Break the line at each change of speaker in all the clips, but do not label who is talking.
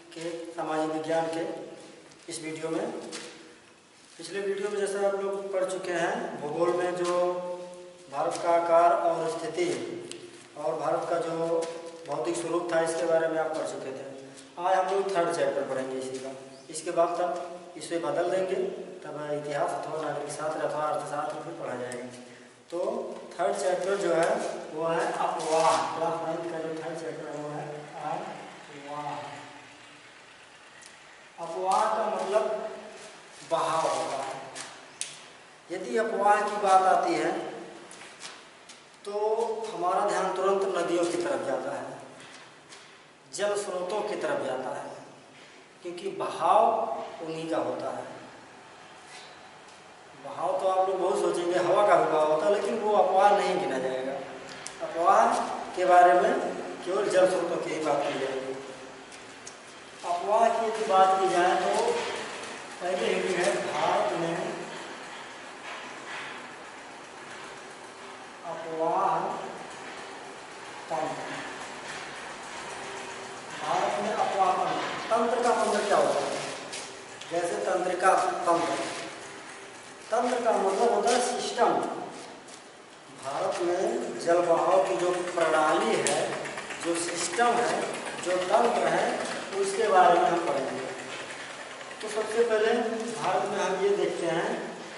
के सामाजिक विज्ञान के इस वीडियो में। पिछले वीडियो में जैसा आप लोग पढ़ चुके हैं, भूगोल में जो भारत का आकार और स्थिति और भारत का जो भौतिक स्वरूप था इसके बारे में आप पढ़ चुके थे। आज हम लोग थर्ड चैप्टर पढ़ेंगे इसी का। इसके बाद तक इसे बदल देंगे, तब इतिहास अथवा नागरिक शास्त्र अथवा अर्थशास्त्र भी पढ़ा जाएगा। तो थर्ड चैप्टर जो है वो है अपवाह। क्लास 9 का जो थर्ड चैप्टर है वो है अपवाह। अपवाह का मतलब बहाव होता है। यदि अपवाह की बात आती है तो हमारा ध्यान तुरंत नदियों की तरफ जाता है, जल स्रोतों की तरफ जाता है, क्योंकि बहाव उन्हीं का होता है। बहाव तो आप लोग बहुत सोचेंगे हवा का भी बहाव होता है, लेकिन वो अपवाह नहीं गिना जाएगा। अपवाह के बारे में केवल जल स्रोतों की ही बात की जाएगी। अपवाह की यदि बात की जाए तो पहले ही है भारत में अपवाह तंत्र। भारत में अपवाह तंत्र का मतलब क्या होता है? जैसे तंत्रिका तंत्र, तंत्र का मतलब होता है सिस्टम। भारत में जल बहाव की जो प्रणाली है, जो सिस्टम है, जो तंत्र है, उसके बारे में हम पढ़ेंगे। तो सबसे पहले भारत में हम ये देखते हैं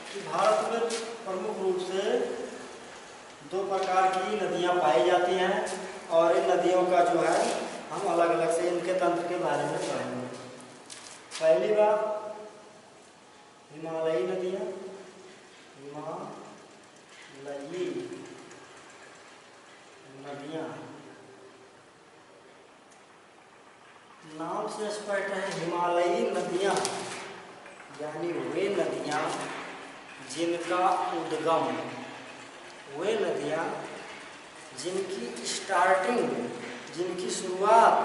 कि भारत में प्रमुख रूप से दो प्रकार की नदियां पाई जाती हैं और इन नदियों का जो है हम अलग अलग से इनके तंत्र के बारे में पढ़ेंगे। पहली बात हिमालयी नदियां। हिमालयी नदियां नाम से स्पष्ट है। हिमालयी नदियां यानी वे नदियां जिनका उद्गम, वे नदियां जिनकी स्टार्टिंग, जिनकी शुरुआत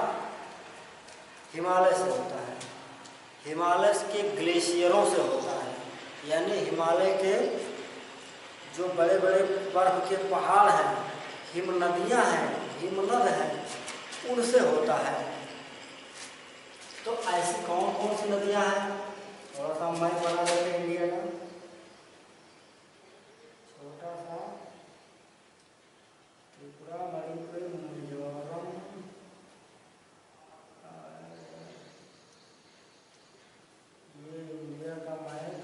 हिमालय से होता है, हिमालय के ग्लेशियरों से होता है। यानी हिमालय के जो बड़े बड़े बर्फ के पहाड़ हैं, हिम नदियाँ हैं, हिमनद हैं, उनसे होता है। तो ऐसी कौन कौन सी नदियाँ हैं? थोड़ा सा मैं बना देते इंडिया का छोटा सा। त्रिपुरा, मणिपुर, मिजोरम, ये इंडिया का मैप।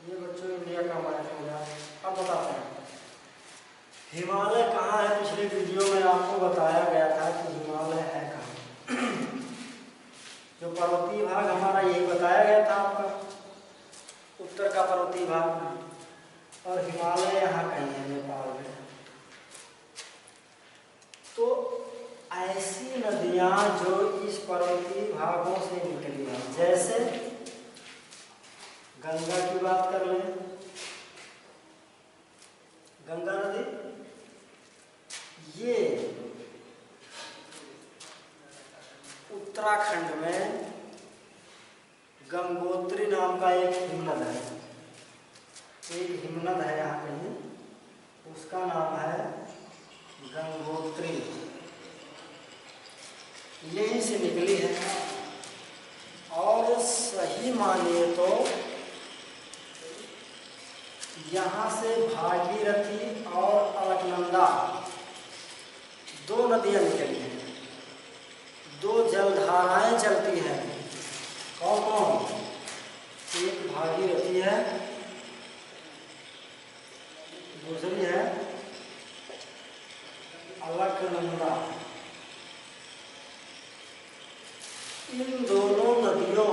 ये बच्चों इंडिया का मैप हो गया। अब बताते हैं हिमालय कहाँ है। पिछले वीडियो में आपको बताया गया था कि हिमालय है कहाँ। जो पर्वतीय भाग हमारा यही बताया गया था आपका, उत्तर का पर्वतीय भाग, और हिमालय यहाँ कहीं है, नेपाल में। तो ऐसी नदियाँ जो इस पर्वतीय भागों से निकली हैं, जैसे गंगा की बात कर लें। गंगा नदी ये उत्तराखंड में गंगोत्री नाम का एक हिमनद है। एक हिमनद है यहाँ कहीं, उसका नाम है गंगोत्री। यहीं से निकली है। और सही मानिए तो यहाँ से भागीरथी और अलकनंदा दो नदियाँ निकली हैं, दो जलधाराएं चलती हैं। कौन कौन? एक भागीरथी है, दूसरी है अलकनंदा। इन दोनों नदियों,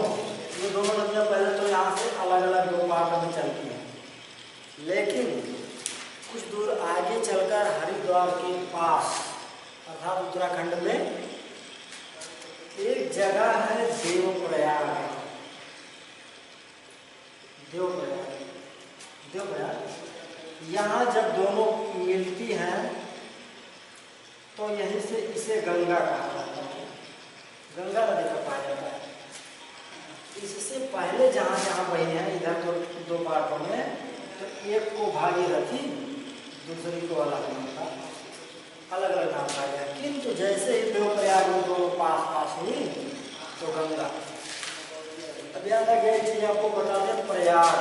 ये दोनों नदियाँ पहले तो यहाँ से अलग अलग दो पार्ट में चलती हैं, लेकिन कुछ दूर आगे चलकर हरिद्वार के पास अर्थात उत्तराखंड में एक जगह है देवप्रयाग। देवप्रयाग यहाँ जब दोनों मिलती हैं तो यहीं से इसे गंगा कहा जाता है, गंगा नदी का पाया जाता है। इससे पहले जहाँ जहाँ बही हैं इधर दो पार्टों में, तो एक को भागीरथी, दूसरी को अलकनंदा, अलग अलग जैसे ही देवप्रयाग में दोनों पास पास हुई तो गंगा। अब याद आ गया एक चीज आपको बता दें, प्रयाग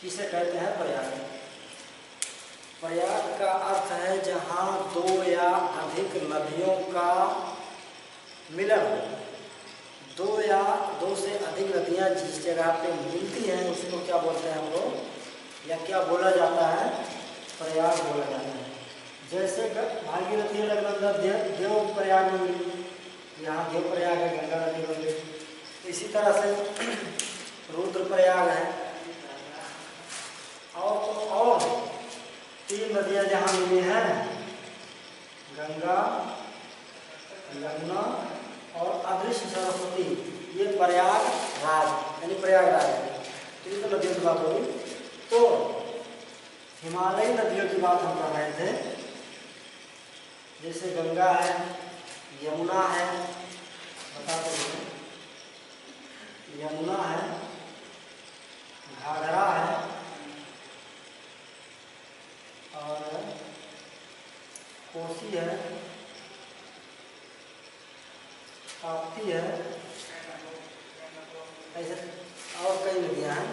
किसे कहते हैं? प्रयाग। प्रयाग का अर्थ है जहाँ दो या अधिक नदियों का मिलन हो। दो से अधिक नदियाँ जिस जगह पे मिलती हैं उसको क्या बोलते हैं हम लोग, या क्या बोला जाता है? प्रयाग बोला जाता है। जैसे भागीरथी अलकनंदा देव प्रयाग में मिली, यहाँ देव प्रयाग है, गंगा नदी बन गई। इसी तरह से रुद्र प्रयाग है। और 3 नदियाँ जहाँ मिली हैं, गंगा, यमुना और अदृश्य सरस्वती, ये प्रयागराज यानी प्रयागराज है। तो ये तो नदियों की बात होगी। तो हिमालयी नदियों की बात हम कर रहे थे। जैसे गंगा है, यमुना है, बताते हैं, यमुना है, घाघरा है और कोसी है, ताप्ती है, ऐसे और कई नदियाँ हैं।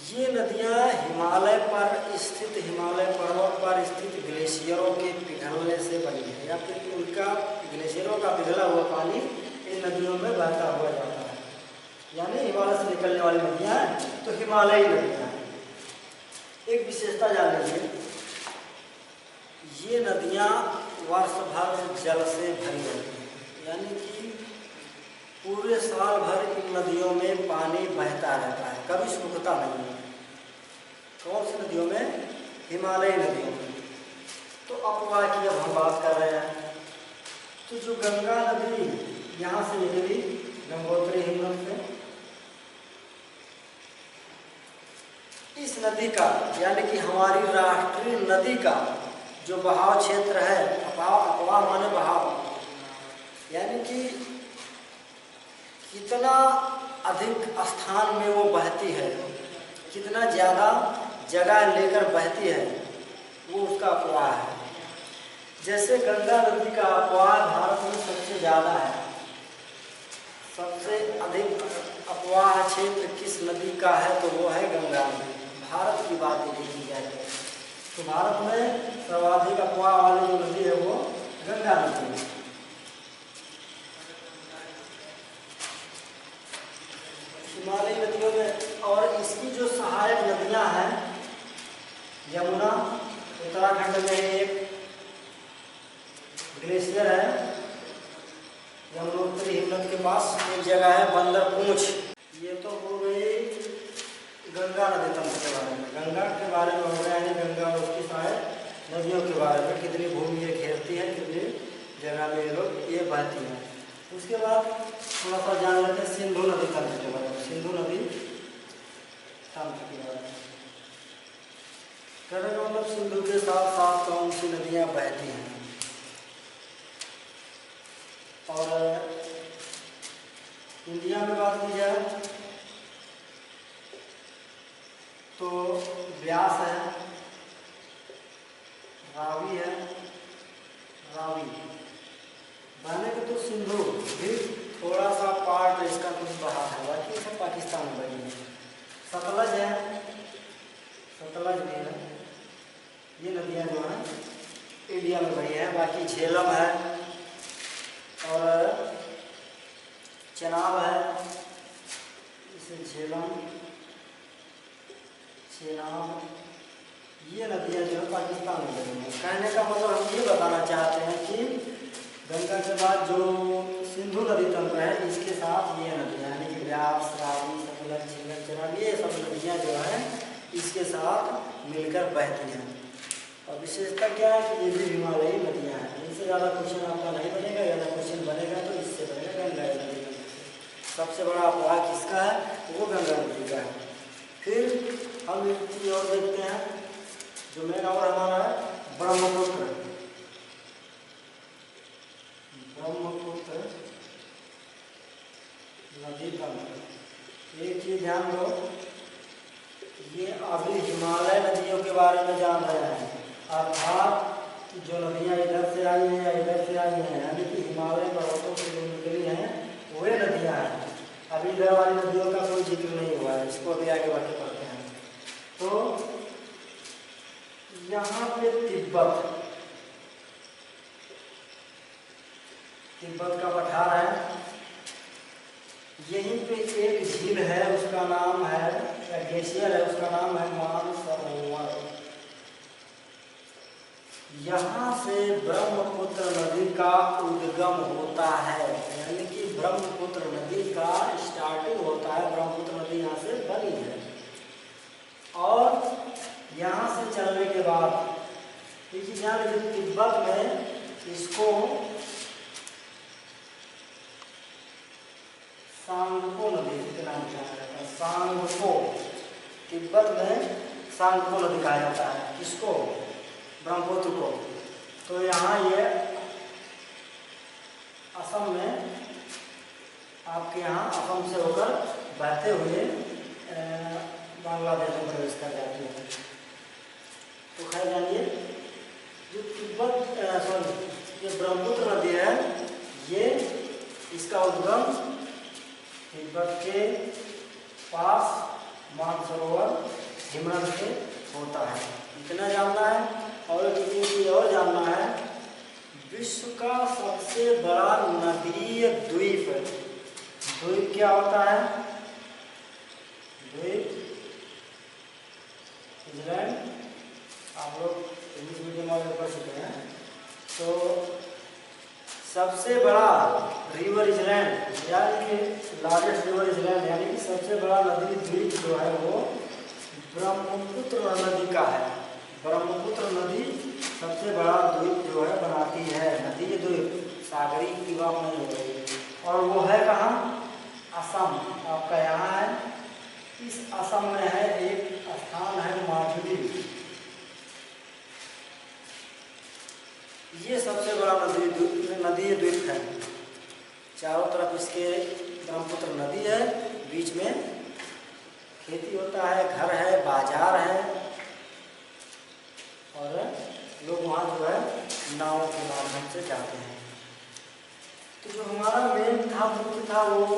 ये नदियाँ हिमालय पर स्थित, हिमालय पर्वत पर स्थित ग्लेशियरों के पिघलने से बनी है, या फिर उनका ग्लेशियरों का पिघला हुआ पानी इन नदियों में बहता हुआ जाता है। यानी हिमालय से निकलने वाली नदियाँ हैं तो हिमालयी नदियाँ हैं। एक विशेषता जान लीजिए, ये नदियाँ वर्ष भर जल से भरी रहती हैं, यानी कि पूरे साल भर इन नदियों में पानी बहता रहता है, कभी सूखता नहीं है। कौन सी नदियों में? हिमालयी नदियों में। तो अपवाह की अब हम बात कर रहे हैं, तो जो गंगा नदी यहाँ से निकली गंगोत्री हिमनद से, इस नदी का यानी कि हमारी राष्ट्रीय नदी का जो बहाव क्षेत्र है, अपवाह माने बहाव, यानी कि कितना अधिक स्थान में वो बहती है, कितना ज़्यादा जगह लेकर बहती है, वो उसका अपवाह है। जैसे गंगा नदी का अपवाह भारत में सबसे ज़्यादा है। सबसे अधिक अपवाह क्षेत्र किस नदी का है? तो वो है गंगा नदी। भारत की बात यदि की जाए तो भारत में सर्वाधिक अपवाह वाली जो नदी है वो गंगा नदी है। हिमालयी नदियों में और इसकी जो सहायक नदियां हैं, यमुना उत्तराखंड में एक ग्लेशियर है, यमुनोत्री हिमनद के पास एक जगह है बंदरपूंछ। ये तो हो गई गंगा नदी तंत्र के बारे में। गंगा के बारे में हो गया, यानी गंगा और उसकी सहायक नदियों के बारे में, कितनी भूमि ये घेरती है, कितनी जगह में ये बहती है। उसके बाद थोड़ा सा जान लेते हैं सिंधु नदी तंत्र के बारे में। सिंधु नदी तंत्र के बारे में कहने का मतलब सिंधु के साथ साथ कौन सी नदियाँ बहती हैं। और इंडिया में बात की जाए तो व्यास है, रावी है, रावी बहने के तो सिंधु भी थोड़ा सा पार्ट इसका कुछ बहा है, बाकी सब पाकिस्तान में बनी है। सतलज है, सतलज भी है। ये नदियाँ जो हैं इंडिया में बनी है। बाकी झेलम है और चेनाब है, इसे झेलम, चेनाब, ये नदियाँ जो है पाकिस्तान में बनी है। कहने का मतलब हम ये बताना चाहते हैं कि गंगा के बाद जो सिंधु नदी तंत्र है, इसके साथ ये नदियाँ यानी कि व्यास, रावी, सतलज, झेलम, चेनाब, ये सब नदियाँ जो हैं इसके साथ मिलकर बहती हैं। और विशेषता क्या है कि ये भी हिमालयी नदियाँ हैं। इनसे ज़्यादा क्वेश्चन आपका नहीं बनेगा, ज़्यादा क्वेश्चन बनेगा तो इससे बनेगा गंगा नदी। सबसे बड़ा अपवाह किसका है? वो गंगा नदी का है। फिर हम एक चीज़ और देखते हैं, जो मेन और हमारा है ब्रह्मपुत्र। ब्रह्मपुत्र नदी तंत्र। एक चीज ध्यान दो, ये अभी हिमालय नदियों के बारे में जान रहे हैं, अर्थात जो नदियाँ इधर से आई हैं या इधर से आई हैं, यानी कि हिमालय पर्वतों से जो निकली हैं वे नदियाँ हैं। अभी इधर वाली नदियों का कोई जिक्र नहीं हुआ है, इसको अभी आगे बढ़ के पढ़ते हैं। तो यहाँ पे तिब्बत का पठार है। यहीं पे एक झील है, उसका नाम है, ग्लेशियर है, उसका नाम है मानसरोवर। यहाँ से ब्रह्मपुत्र नदी का उद्गम होता है, यानी कि ब्रह्मपुत्र नदी का स्टार्टिंग होता है। ब्रह्मपुत्र नदी यहाँ से बनी है और यहाँ से चलने के बाद देखिए ध्यान रखिए, तिब्बत में इसको सांगपो नदी के नाम से जाना जाता है। सांगपो, तिब्बत में सांगपो नदी कहा जाता है किसको? ब्रह्मपुत्र को। तो यहाँ ये असम में, आपके यहाँ असम से होकर बहते हुए बांग्लादेश में प्रवेश कर जाती है। तो खैर जानिए, जो ये ब्रह्मपुत्र नदी है, ये इसका उद्गम तिब्बत के पास मानसरोवर हिमनद से होता है, इतना जानना है। और एक चीज और जानना है, विश्व का सबसे बड़ा नदीय द्वीप, द्वीप क्या होता है? द्वीप इंग्लैंड, आप लोग इंग्लिश मीडियम वाले पढ़ चुके हैं। तो सबसे बड़ा रिवर आइलैंड यानी कि लार्जेस्ट रिवर आइलैंड, यानी कि सबसे बड़ा नदी द्वीप जो है वो ब्रह्मपुत्र नदी का है। ब्रह्मपुत्र नदी सबसे बड़ा द्वीप जो है बनाती है, नदी द्वीप, सागरी की बात नहीं हो रही। और वो है कहाँ? असम, आपका यहाँ है। इस असम में है एक स्थान है माजुली, ये सबसे बड़ा नदी द्वीप है। चारों तरफ इसके ब्रह्मपुत्र नदी है, बीच में खेती होता है, घर है, बाजार है और लोग वहाँ जो है नाव के माध्यम से जाते हैं। तो जो हमारा मेन था, मुख्य था, वो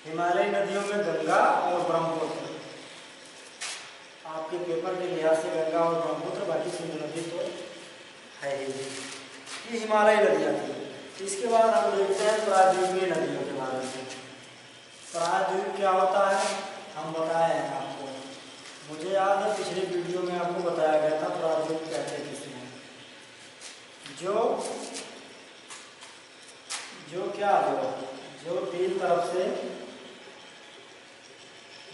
हिमालयी नदियों में गंगा और ब्रह्मपुत्र। आपके पेपर के लिहाज से गंगा और ब्रह्मपुत्र, बाकी सिंधु नदी तो है ही। ये हिमालयी नदियाँ थी। इसके बाद हम देखते हैं प्रायद्वीपीय नदियों के बारे में। प्रायद्वीप क्या होता है हम बताए हैं आपको, मुझे याद है पिछले वीडियो में आपको बताया गया था प्रायद्वीप कहते किसे हैं। जो तीन तरफ से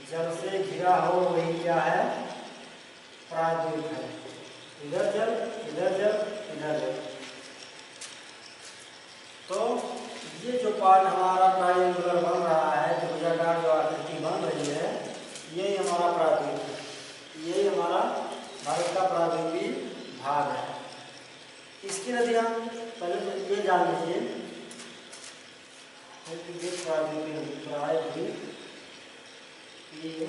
जल से घिरा हो वही क्या है? प्रायद्वीप है। इधर जल, इधर जल, इधर जल। तो ये जो पार्ट हमारा ट्रायंगुलर बन रहा है, त्रिभुजाकार जो आकृति बन रही है, यही हमारा प्रायद्वीप है। यही हमारा भारत का प्रायद्वीपीय भाग है। इसकी नदियाँ पहले तो ये जान लीजिए, प्रायद्वीप ये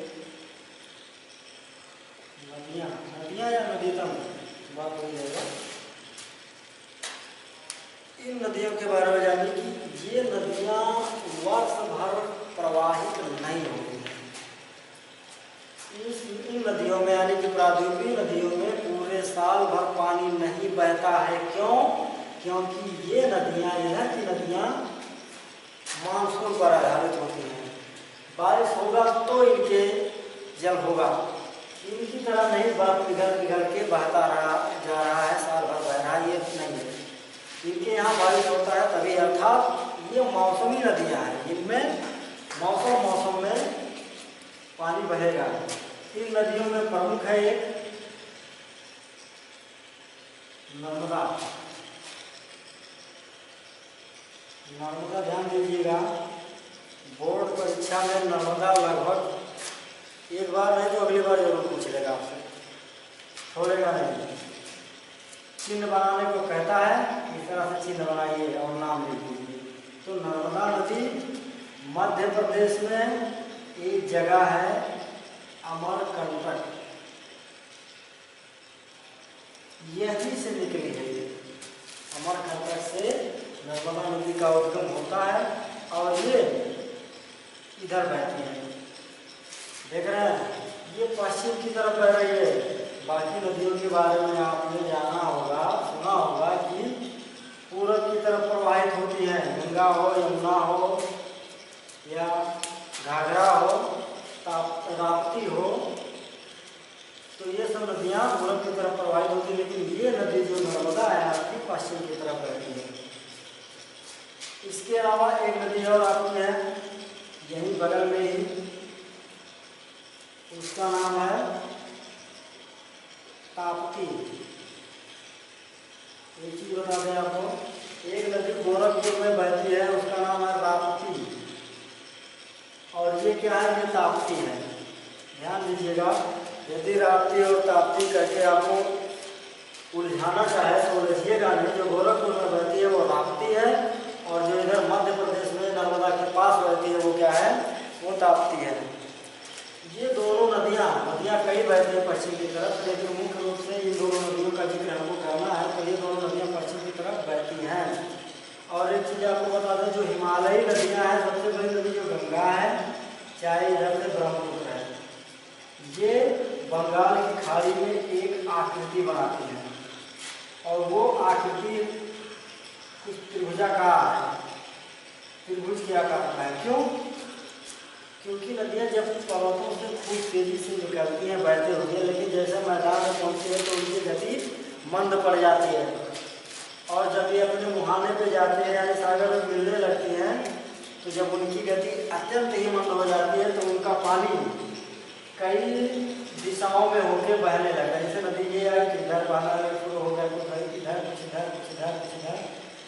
नदियाँ या नदीतम बात हो जाएगा। इन नदियों के बारे में जानिए कि ये नदियाँ वर्ष भर प्रवाहित नहीं होती हैं। इन नदियों में यानी कि प्रायद्वीपीय नदियों में पूरे साल भर पानी नहीं बहता है। क्यों? क्योंकि ये नदियाँ, इधर की नदियाँ मानसून पर आधारित होती हैं। बारिश होगा तो इनके जल होगा, इनकी तरह नहीं बर्फ पिघल के बहता जा रहा है, साल भर बह रहा है, ये नहीं है। इनके यहाँ बारिश होता है तभी, अर्थात ये मौसमी नदियाँ हैं, इनमें मौसम में पानी बहेगा। इन नदियों में प्रमुख है एक नर्मदा। नर्मदा ध्यान दीजिएगा, बोर्ड परीक्षा में नर्मदा लगभग एक बार नहीं तो अगली बार जरूर पूछ लेगा आपसे, छोड़ेगा नहीं। चिन्ह बनाने को कहता है, इस तरह से चिन्ह बनाइए और नाम लिख दीजिए। तो नर्मदा नदी मध्य प्रदेश में एक जगह है अमरकंटक। यहीं से निकली है। ये अमरकंटक से नर्मदा नदी का उद्गम होता है और ये इधर बहती है। देख रहे हैं, ये पश्चिम की तरफ बह रही है। बाकी नदियों के बारे में आपने जाना होगा, सुना होगा कि पूरब की तरफ प्रवाहित होती है। गंगा हो, यमुना हो या घाघरा हो, राप्ती हो, तो ये सब नदियाँ पूरब की तरफ प्रवाहित होती है। लेकिन ये नदी जो नर्मदा है आपकी पश्चिम की तरफ बहती है। इसके अलावा एक नदी और आती है यहीं बगल में ही, उसका नाम है ताप्ती। एक चीज बता दें आपको, एक नदी गोरखपुर में बहती है, उसका नाम है राप्ती, और ये क्या है, ये ताप्ती है। ध्यान दीजिएगा, यदि राप्ती और ताप्ती करके आपको उलझाना चाहे तो उलझिएगा नहीं। जो गोरखपुर में बहती है वो राप्ती है, और जो इधर मध्य प्रदेश में नर्मदा के पास बहती है वो क्या है, वो ताप्ती है। ये दोनों नदियाँ कई बहती है पश्चिम की तरफ, लेकिन मुख्य रूप से इन दोनों नदियों का जिक्र हमको करना है। तो ये दोनों नदियाँ पश्चिम की तरफ बहती हैं। और एक चीज़ आपको बता दें, जो हिमालयी नदियाँ हैं, सबसे बड़ी नदी जो गंगा है, चाहे इधर से ब्रह्मपुत्र है, ये बंगाल की खाड़ी में एक आकृति बनाती है, और वो आकृति कुछ त्रिभुजाकार है, त्रिभुज के आकार का है। क्यों? क्योंकि नदियाँ जब पर्वतों से खूब तेजी से निकलती हैं, बहते हुए, लेकिन जैसे मैदान में पहुँचती है तो उनकी गति मंद पड़ जाती है, और जब ये अपने मुहाने पे जाते हैं यानी सागर में मिलने लगती हैं, तो जब उनकी गति अत्यंत ही मंद हो जाती है तो उनका पानी कई दिशाओं में होकर बहने लगा। जैसे नदी ये है कि इधर बहना शुरू हो गया, कुछ इधर, कुछ इधर, कुछ इधर, कुछ इधर,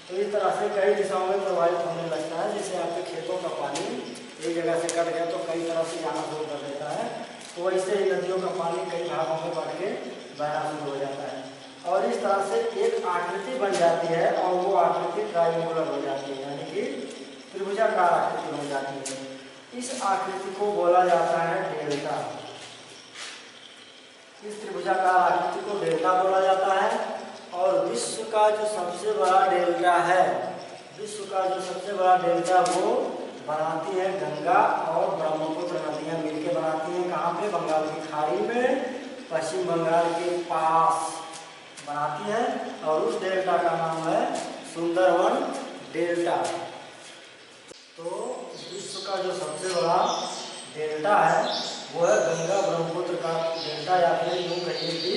तो इस तरह से कई दिशाओं में प्रवाहित होने लगता है। जैसे आपके खेतों का पानी एक जगह से कट गया तो कई तरह से जाना शुरू कर देता है, तो वैसे ही नदियों का पानी कई भागों में बढ़ के बहना शुरू हो जाता है, और इस तरह से एक आकृति बन जाती है, और वो आकृति ट्रायंगुलर हो जाती है, यानी कि त्रिभुजाकार आकृति बन जाती है। इस आकृति को बोला जाता है डेल्टा। इस त्रिभुजाकार आकृति को डेल्टा बोला जाता है। और विश्व का जो सबसे बड़ा डेल्टा है, विश्व का जो सबसे बड़ा डेल्टा वो बनाती है गंगा और ब्रह्मपुत्र नदियाँ मिलकर बनाती हैं। कहाँ पे? बंगाल की खाड़ी में, पश्चिम बंगाल के पास बनाती है, और उस डेल्टा का नाम है सुंदरवन डेल्टा। तो विश्व का जो सबसे बड़ा डेल्टा है वो है गंगा ब्रह्मपुत्र का डेल्टा, या फिर यूँ कहिए कि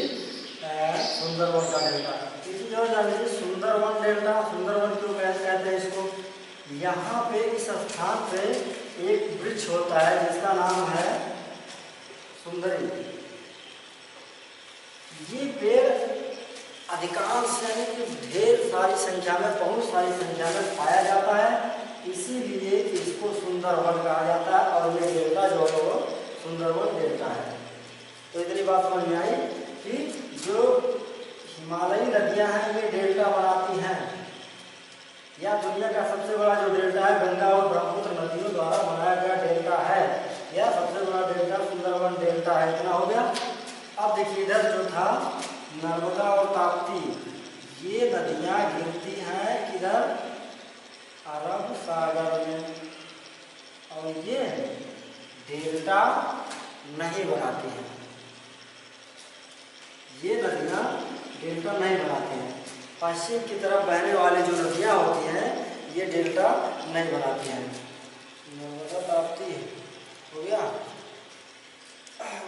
सुंदरवन का डेल्टा। इसी जो जानिए सुंदरवन डेल्टा, सुंदरवन क्यों कहते हैं इसको? यहाँ पे इस स्थान पे एक वृक्ष होता है जिसका नाम है सुंदरी। ये पेड़ अधिकांश यानी कि ढेर सारी संख्या में, बहुत सारी संख्या में पाया जाता है, इसीलिए इसको सुंदरवन कहा जाता है, और ये डेल्टा जो है वो सुंदरवन डेल्टा है। तो इतनी बात समझ में आई कि जो हिमालयी नदियां हैं ये डेल्टा बनाती हैं, या दुनिया का सबसे बड़ा जो डेल्टा है गंगा और ब्रह्मपुत्र नदियों द्वारा बनाया गया डेल्टा है, या सबसे बड़ा डेल्टा सुंदरवन डेल्टा है। इतना हो गया। अब देखिए, इधर जो था नर्मदा और ताप्ती, ये नदियां गिरती हैं किधर? अरब सागर में, और ये डेल्टा नहीं बनाती हैं। ये नदियाँ डेल्टा नहीं बनाती हैं। पश्चिम की तरफ बहने वाली जो नदियाँ होती हैं ये डेल्टा नहीं बनाती हैं। नर्मदा ताप्ती हो गया।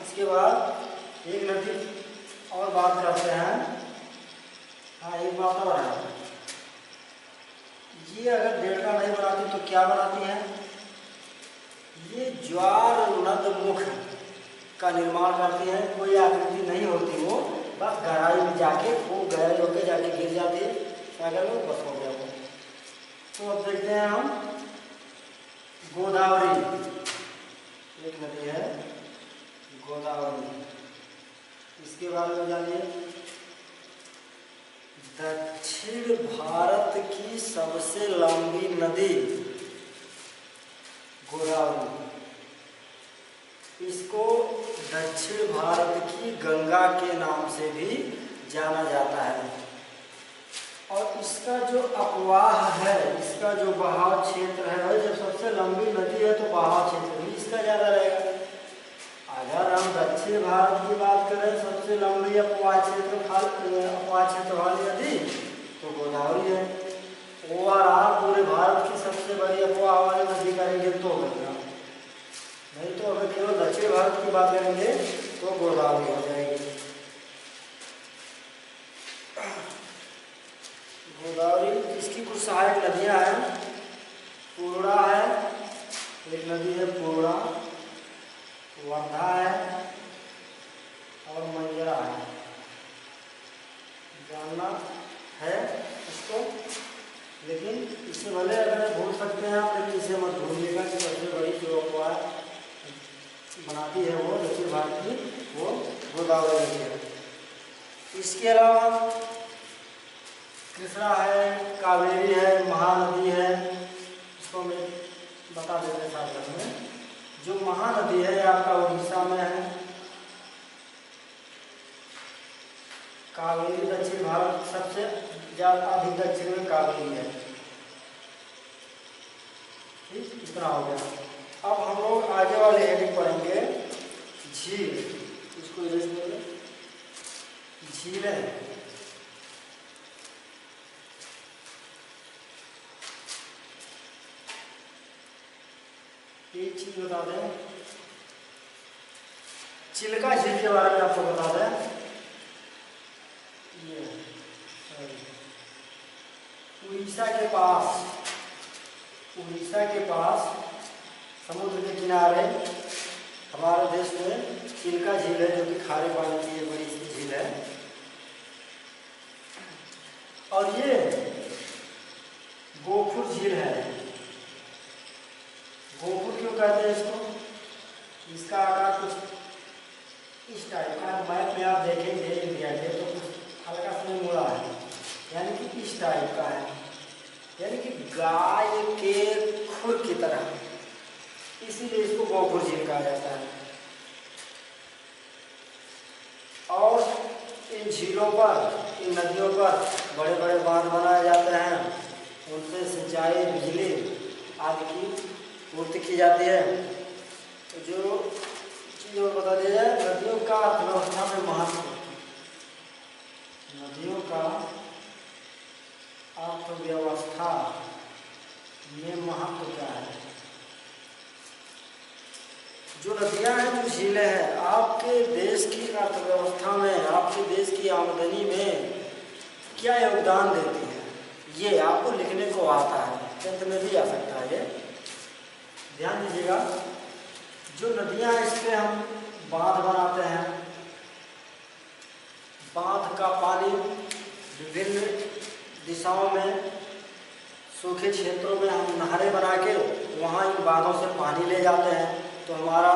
उसके बाद एक नदी और बात करते हैं। हाँ, एक बात और है, ये अगर डेल्टा नहीं बनाती तो क्या बनाती है? ये ज्वार नदमुख का निर्माण करती है। कोई आकृति नहीं होती, वो बस गहराई में जाके खूब गहरे होकर जाके गिर जाती है सागर में, बस हो गया वो। तो अब देखते हैं हम गोदावरी, एक नदी है गोदावरी, इसके बारे में जानिए। दक्षिण भारत की सबसे लंबी नदी गोदावरी, इसको दक्षिण भारत की गंगा के नाम से भी जाना जाता है। और इसका जो अपवाह है, इसका जो बहाव क्षेत्र है, जब सबसे लंबी नदी है तो बहाव क्षेत्र भी इसका ज़्यादा रहेगा। अगर हम दक्षिण भारत की बात करें, सबसे लंबी अपवाह क्षेत्र वाली नदी तो गोदावरी है। ओवरऑल पूरे भारत की सबसे बड़ी अपवाह वाली नदी करेंगे तो गंगा, नहीं तो अगर केवल दक्षिण भारत की बात करेंगे तो गोदावरी हो जाएगी। गोदावरी, इसकी कुछ सहायक नदियां हैं। पूर्णा है, एक नदी है पूर्णा, वर्धा है और मंजरा है। जानना है इसको, लेकिन इससे भले अगर भूल सकते हैं आप, लेकिन इसे मत भूलिएगा कि सबसे बड़ी जो अपवाह बनाती है वो दक्षिण भारत की, वो गोदावरी नदी है। इसके अलावा कृष्णा है, कावेरी है, महानदी है। इसको मैं बता देते हैं साथ में। जो महानदी है आपका उड़ीसा में है, कावेरी दक्षिण भारत सबसे ज़्यादा अधिक दक्षिण में कावेरी है। ठीक, इतना हो गया। अब हम लोग आगे वाले हेडिंग पढ़ेंगे झील। इसको झीलें। एक चीज बता दें, चिल्का झील के बारे में आपको बता दें। ये उड़ीसा के पास समुद्र के किनारे हमारे देश में चिल्का झील है, जो कि खारे पानी की बड़ी झील है। और ये गोफुर झील है। गोफुर क्यों कहते हैं इसको? इसका आकार कुछ इस टाइप का, मैप में आप देखेंगे इंडिया के तो कुछ हल्का सा मुड़ा है, यानी कि इस टाइप का है, यानी कि गाय के खुर की तरह, इसीलिए इसको गोफुर झील कहा जाता है। और इन झीलों पर, इन नदियों पर बड़े बड़े बांध बनाए जाते हैं, उनसे सिंचाई, बिजली आदि की पूर्ति की जाती है। तो जो चीज़ और बता दिया जाए, नदियों का अर्थव्यवस्था में महत्व, नदियों का अर्थव्यवस्था में महत्व क्या है। जो नदियां हैं, जो झीलें हैं, आपके देश की अर्थव्यवस्था में, आपके देश की आमदनी में क्या योगदान देती है, ये आपको लिखने को आता है, टेंथ में भी आ सकता है। ये ध्यान दीजिएगा। जो नदियां, इस पर हम बांध बनाते हैं, बांध का पानी विभिन्न दिशाओं में, सूखे क्षेत्रों में हम नहरें बना के वहाँ इन बांधों से पानी ले जाते हैं, तो हमारा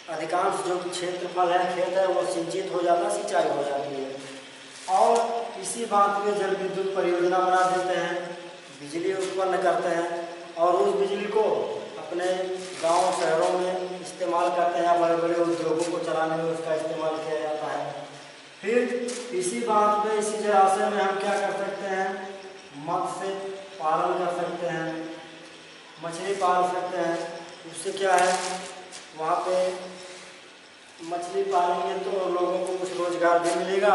अधिकांश जो क्षेत्रफल है, खेत है, वो सिंचित हो जाता है, सिंचाई हो जाती है। और इसी बांध में जल विद्युत परियोजना बना देते हैं, बिजली उत्पन्न करते हैं, और उस बिजली को अपने गांव शहरों में इस्तेमाल करते हैं, बड़े बड़े उद्योगों को चलाने में उसका इस्तेमाल किया जाता है। फिर इसी बात में, इसी जलाशय में हम क्या कर सकते हैं, मत्स्य पालन कर सकते हैं, मछली पाल सकते हैं। उससे क्या है, वहाँ पे मछली पालेंगे तो लोगों को कुछ रोजगार भी मिलेगा,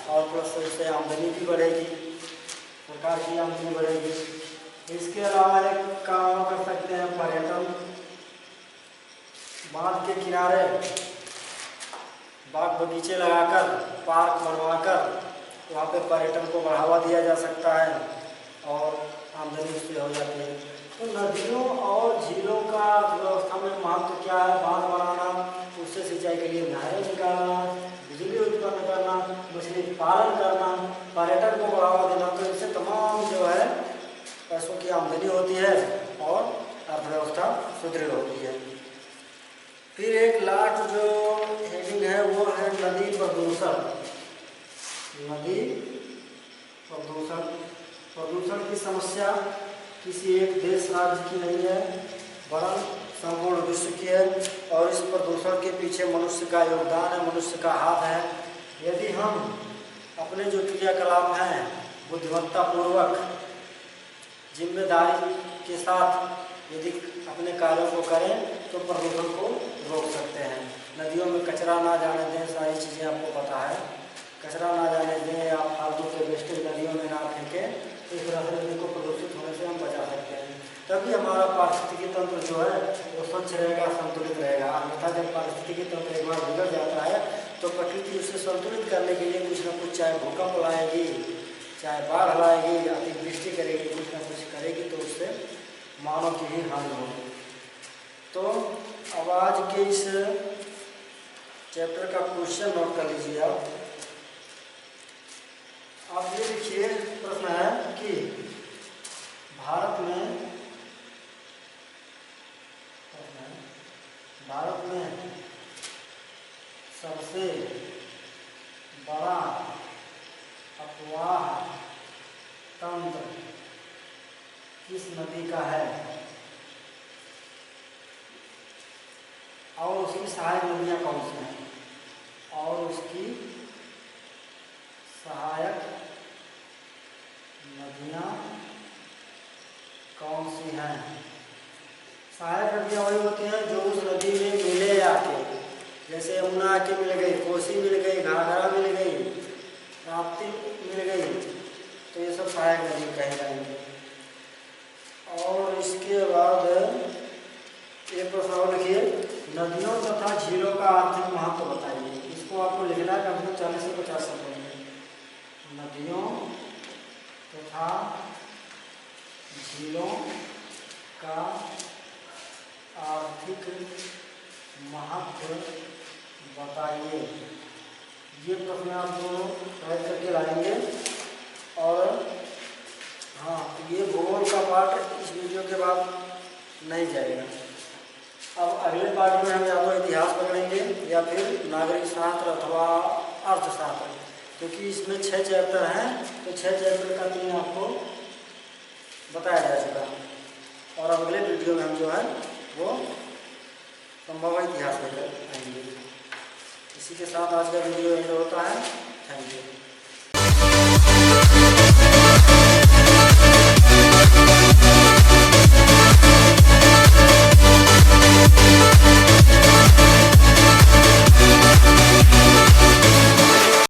और प्लस उससे आमदनी भी बढ़ेगी, सरकार की आमदनी बढ़ेगी। इसके अलावा एक काम कर सकते हैं, पर्यटन। बांध के किनारे बाग बगीचे लगाकर, पार्क बनवाकर वहाँ पे पर्यटन को बढ़ावा दिया जा सकता है, और आमदनी उससे हो जाती है। तो नदियों और झीलों का अर्थव्यवस्था में महत्व क्या है? बांध बनाना, उससे सिंचाई के लिए नहरें निकालना, बिजली उत्पन्न करना, मछली पालन करना, पर्यटन को बढ़ावा देना। तो इससे तमाम जो है पैसों की आमदनी होती है और अर्थव्यवस्था सुदृढ़ होती है। फिर एक लास्ट जो हेडिंग है वो है नदी प्रदूषण। नदी प्रदूषण, प्रदूषण की समस्या किसी एक देश राज्य की नहीं है, वरन संपूर्ण विश्व की है, और इस प्रदूषण के पीछे मनुष्य का योगदान है, मनुष्य का हाथ है। यदि हम अपने जो क्रियाकलाप हैं बुद्धिमत्तापूर्वक जिम्मेदारी के साथ यदि अपने कार्यों को करें तो प्रदूषण को रोक सकते हैं। नदियों में कचरा ना जाने दें, सारी चीज़ें आपको पता है, कचरा ना जाने दें, आप फालतू के वेस्टेज नदियों में ना फेंकें, तो इस तरह से नदी को प्रदूषित होने से हम बचा सकते हैं। तभी हमारा पारिस्थितिकी तंत्र जो है वो स्वच्छ रहेगा, संतुलित रहेगा। अन्यथा जब पारिस्थितिकी तंत्र एक बार बिगड़ जाता है तो प्रकृति उसे संतुलित करने के लिए कुछ न कुछ, चाहे भूकंप लाएगी, चाहे बाढ़ लाएगी, अतिवृष्टि करेगी, कुछ न कुछ करेगी, तो उससे मानव की ही हानि होगी। तो अब आज के इस चैप्टर का क्वेश्चन नोट कर लीजिए आप ये लिखिए, प्रश्न है कि भारत में सबसे बड़ा अपवाह तंत्र किस नदी का है और उसकी सहायक नदियाँ कौन सी हैं, और उसकी सहायक नदियाँ कौन सी हैं। सहायक नदियाँ वही होती हैं जो उस नदी में मिले आके, जैसे यमुना आके मिल गई, कोसी मिल गई, घाघरा मिल गई, राप्ती मिल गई, तो ये सब सहायक नदी कहे जाएंगे। और इसके बाद एक प्रश्न और लिखिए, नदियों तथा झीलों का आर्थिक महत्व बताइए। इसको आपको लिखना है कम से कम 40 से 50 शब्दों में। नदियों तथा झीलों का आर्थिक महत्व बताइए। ये प्रश्न आप दोनों टाइप करके लाएंगे। और हाँ, ये भूगोल का पार्ट इस वीडियो के बाद नहीं जाएगा। अब अगले पार्ट में हम या तो इतिहास पकड़ेंगे या फिर नागरिक शास्त्र अथवा अर्थशास्त्र, क्योंकि इसमें 6 चैप्टर हैं, तो 6 चैप्टर का 3 आपको बताया जा चुका। और अब अगले वीडियो में हम जो है वो संभव इतिहास लेकर आएंगे। इसी के साथ आज का वीडियो एंड होता है।